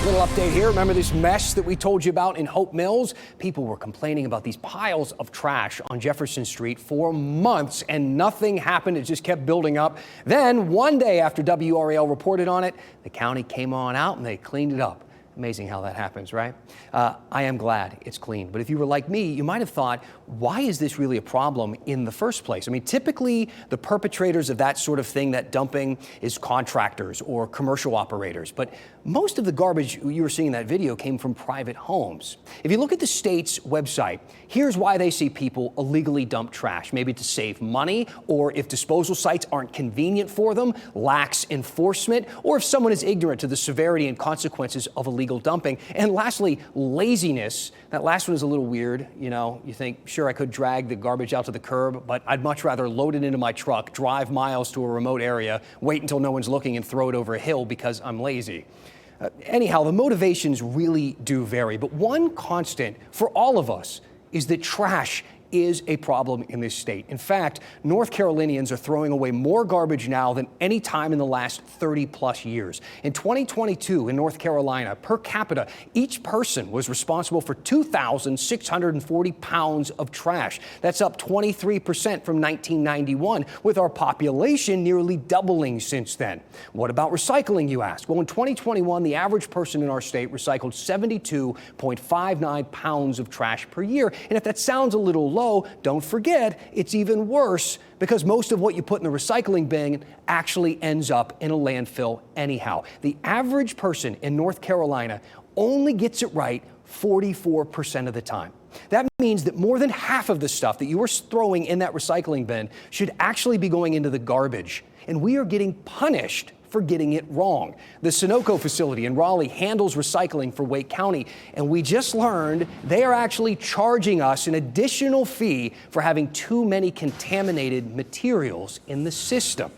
Little update here. Remember this mess that we told you about in Hope Mills? People were complaining about these piles of trash on Jefferson Street for months and nothing happened. It just kept building up. Then one day after WRAL reported on it, the county came on out and they cleaned it up. Amazing how that happens, right? I am glad it's clean. But if you were like me, you might have thought, why is this really a problem in the first place? I mean, typically the perpetrators of that sort of thing, that dumping, is contractors or commercial operators. But most of the garbage you were seeing in that video came from private homes. If you look at the state's website, here's why they see people illegally dump trash. Maybe to save money, or if disposal sites aren't convenient for them, lax enforcement, or if someone is ignorant to the severity and consequences of illegal dumping. And lastly, laziness. That last one is a little weird. You know, you think, sure, I could drag the garbage out to the curb, but I'd much rather load it into my truck, drive miles to a remote area, wait until no one's looking and throw it over a hill because I'm lazy. Anyhow, the motivations really do vary, but one constant for all of us is that trash is a problem in this state. In fact, North Carolinians are throwing away more garbage now than any time in the last 30 plus years. In 2022 in North Carolina, per capita, each person was responsible for 2,640 pounds of trash. That's up 23% from 1991, with our population nearly doubling since then. What about recycling, you ask? Well, in 2021, the average person in our state recycled 72.59 pounds of trash per year. And if that sounds a little low, don't forget, it's even worse because most of what you put in the recycling bin actually ends up in a landfill anyhow. The average person in North Carolina only gets it right 44% of the time. That means that more than half of the stuff that you are throwing in that recycling bin should actually be going into the garbage. And we are getting punished for getting it wrong. The Sunoco facility in Raleigh handles recycling for Wake County, and we just learned they are actually charging us an additional fee for having too many contaminated materials in the system.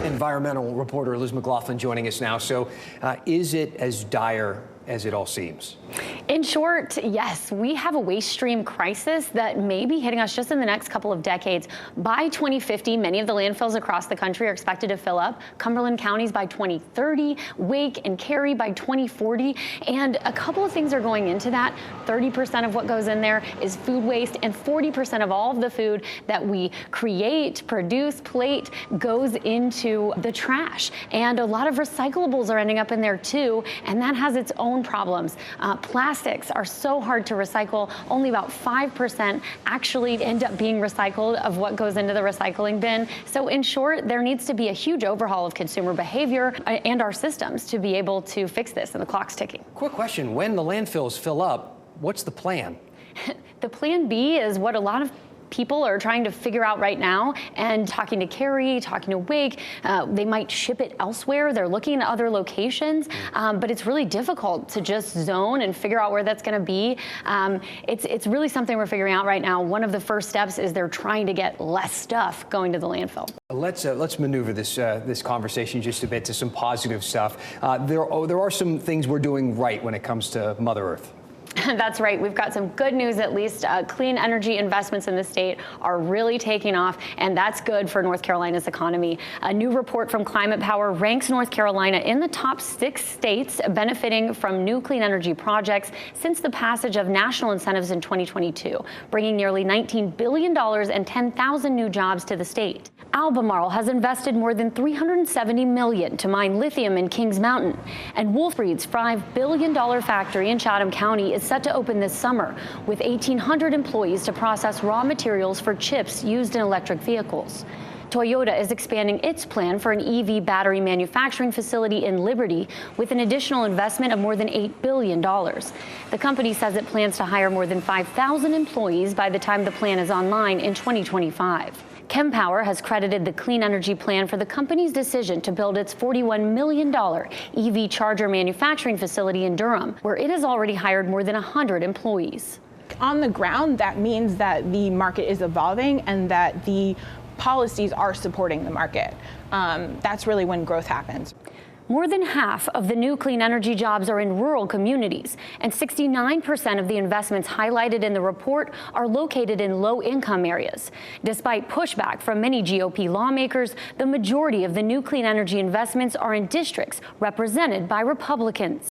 Environmental reporter Liz McLaughlin joining us now. So is it as dire as it all seems? In short, yes, we have a waste stream crisis that may be hitting us just in the next couple of decades. By 2050, many of the landfills across the country are expected to fill up. Cumberland counties by 2030, Wake and Cary by 2040. And a couple of things are going into that. 30% of what goes in there is food waste, and 40% of all of the food that we create, produce, plate, goes into the trash. And a lot of recyclables are ending up in there too, and that has its own problems. Plastics are so hard to recycle. Only about 5% actually end up being recycled of what goes into the recycling bin. So in short, there needs to be a huge overhaul of consumer behavior and our systems to be able to fix this, and the clock's ticking. Quick question, when the landfills fill up, what's the plan? The plan B is what a lot of people are trying to figure out right now, and talking to Cary, talking to Wake, they might ship it elsewhere. They're looking at other locations, but it's really difficult to just zone and figure out where that's going to be. It's really something we're figuring out right now. One of the first steps is they're trying to get less stuff going to the landfill. Let's maneuver this conversation just a bit to some positive stuff. There are some things we're doing right when it comes to Mother Earth. That's right. We've got some good news, at least. Clean energy investments in the state are really taking off, and that's good for North Carolina's economy. A new report from Kempower ranks North Carolina in the top 6 states benefiting from new clean energy projects since the passage of national incentives in 2022, bringing nearly $19 billion and 10,000 new jobs to the state. Albemarle has invested more than $370 million to mine lithium in Kings Mountain, and Wolfspeed's $5 billion factory in Chatham County is set to open this summer, with 1,800 employees to process raw materials for chips used in electric vehicles. Toyota is expanding its plan for an EV battery manufacturing facility in Liberty with an additional investment of more than $8 billion. The company says it plans to hire more than 5,000 employees by the time the plan is online in 2025. Kempower has credited the clean energy plan for the company's decision to build its $41 million EV charger manufacturing facility in Durham, where it has already hired more than 100 employees. On the ground, that means that the market is evolving and that the policies are supporting the market. That's really when growth happens. More than half of the new clean energy jobs are in rural communities, and 69% of the investments highlighted in the report are located in low-income areas. Despite pushback from many GOP lawmakers, the majority of the new clean energy investments are in districts represented by Republicans.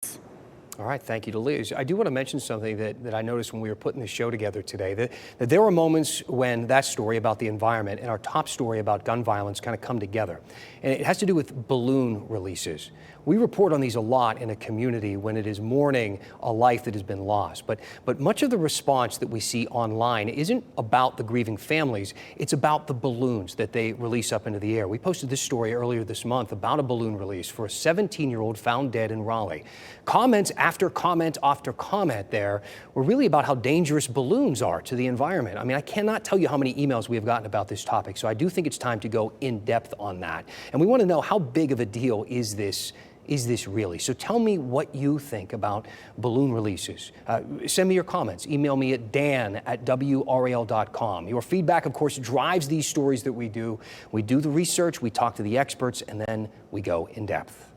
All right, thank you to Liz. I do want to mention something that I noticed when we were putting the show together today, that there were moments when that story about the environment and our top story about gun violence kind of come together. And it has to do with balloon releases. We report on these a lot in a community when it is mourning a life that has been lost. But much of the response that we see online isn't about the grieving families. It's about the balloons that they release up into the air. We posted this story earlier this month about a balloon release for a 17-year-old found dead in Raleigh. Comments after comment after comment there were really about how dangerous balloons are to the environment. I mean, I cannot tell you how many emails we have gotten about this topic, so I do think it's time to go in depth on that. And we want to know, how big of a deal is this really? So tell me what you think about balloon releases. Send me your comments. Email me at dan@WRAL.com. Your feedback, of course, drives these stories that we do. We do the research, we talk to the experts, and then we go in depth.